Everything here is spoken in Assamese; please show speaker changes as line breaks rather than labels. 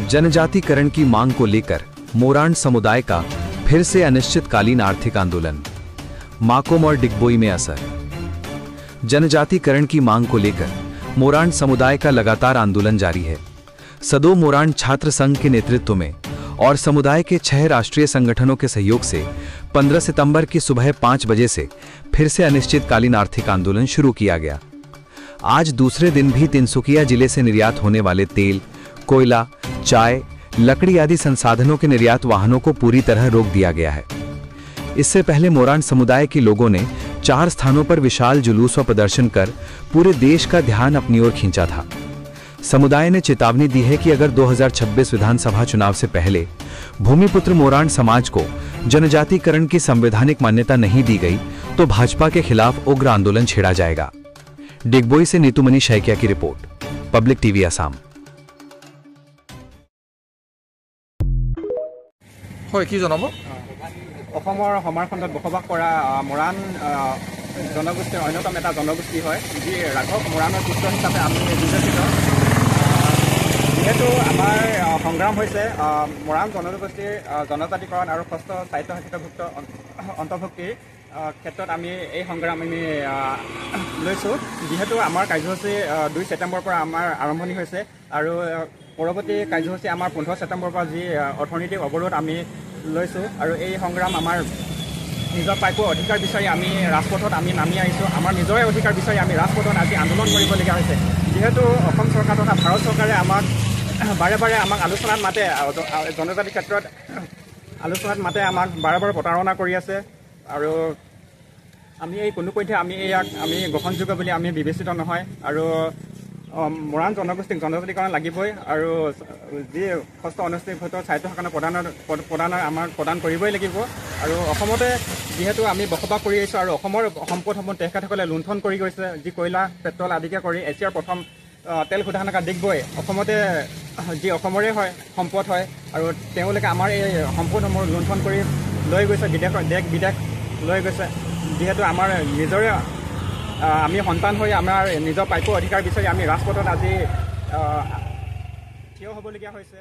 जनजातिकरण की मांग को लेकर मोरान समुदाय का फिर से अनिश्चितकालीन आर्थिक आंदोलन, माकोम और डिगबोई में असर। जनजातिकरण की मांग को लेकर मोरान समुदाय का लगातार आंदोलन जारी है। सदो मोरान छात्र संघ के नेतृत्व में और समुदाय के 6 राष्ट्रीय संगठनों के सहयोग से 15 सितंबर की सुबह 5 बजे से फिर से अनिश्चितकालीन आर्थिक आंदोलन शुरू किया गया। आज दूसरे दिन भी तिनसुकिया जिले से निर्यात होने वाले तेल, कोयला, चाय, लकड़ी आदि संसाधनों के निर्यात वाहनों को पूरी तरह रोक दिया गया है। इससे पहले मोरान समुदाय के लोगों ने 4 स्थानों पर विशाल जुलूस व प्रदर्शन कर पूरे देश का ध्यान अपनी ओर खींचा था। समुदाय ने चेतावनी दी है कि अगर 2026 विधानसभा चुनाव से पहले भूमिपुत्र मोरान समाज को जनजातिकरण की संवैधानिक मान्यता नहीं दी गई तो भाजपा के खिलाफ उग्र आंदोलन छेड़ा जाएगा। डिगबोई से नीतुमणि शैकिया की रिपोर्ट, पब्लिक टीवी असम।
কি জনাব?
অসমৰ সমাৰখণ্ডত বসবাস কৰা মৰাণ জনগোষ্ঠীৰ অন্যতম এটা জনগোষ্ঠী হয়, যি ৰাঘৱ মৰাণৰ পুত্ৰ হিচাপে আমি বিবেচিত। যিহেতু আমাৰ সংগ্ৰাম হৈছে মৰাণ জনগোষ্ঠীৰ জনজাতিকৰণ আৰু ষষ্ঠ স্বায়ত্তশাসিতভুক্ত অন্তৰ্ভুক্তিৰ ক্ষেত্ৰত আমি এই সংগ্ৰাম আমি লৈছোঁ। যিহেতু আমাৰ কাৰ্যসূচী 2 ছেপ্টেম্বৰৰ পৰা আমাৰ আৰম্ভণি হৈছে আৰু পৰৱৰ্তী কাৰ্যসূচী আমাৰ 15 ছেপ্টেম্বৰৰ পৰা যি অৰ্থনৈতিক অৱৰোধ আমি লৈছোঁ আৰু এই সংগ্ৰাম আমাৰ নিজৰ প্ৰাপ্য অধিকাৰ বিচাৰি আমি ৰাজপথত আমি নামি আহিছোঁ। আমাৰ নিজৰে অধিকাৰ বিচাৰি আমি ৰাজপথত আজি আন্দোলন কৰিবলগীয়া হৈছে। যিহেতু অসম চৰকাৰ তথা ভাৰত চৰকাৰে আমাক বাৰে বাৰে আমাক আলোচনাত মাতে, জনজাতিৰ ক্ষেত্ৰত আলোচনাত মাতে, আমাক বাৰে বাৰে প্ৰতাৰণা কৰি আছে আৰু আমি এই কোনোপধ্যে আমি ইয়াক আমি গ্ৰহণযোগ্য বুলি আমি বিবেচিত নহয়। আৰু মৰাণ জনগোষ্ঠীক জনজাতিকৰণ লাগিবই আৰু যি ষষ্ঠ অনুষ্ঠিত স্বায়ত্তশাসন প্ৰদানৰ আমাক প্ৰদান কৰিবই লাগিব। আৰু অসমতে যিহেতু আমি বসবাস কৰি আহিছোঁ আৰু অসমৰ সম্পদসমূহ তেখেতসকলে লুণ্ঠন কৰি গৈছে, যি কয়লা, পেট্ৰল আদিকে কৰি এছিয়াৰ প্ৰথম তেল শোধনাগাৰ ডিগবৈ অসমতে, যি অসমৰে হয় সম্পদ হয় আৰু তেওঁলোকে আমাৰ এই সম্পদসমূহ লুণ্ঠন কৰি লৈ গৈছে, দেশ বিদেশ লৈ গৈছে। যিহেতু আমাৰ নিজৰে আমি সন্তান হৈ আমাৰ নিজৰ প্ৰাপ্য অধিকাৰ বিচাৰি আমি ৰাজপথত আজি থিয় হ'বলগীয়া হৈছে।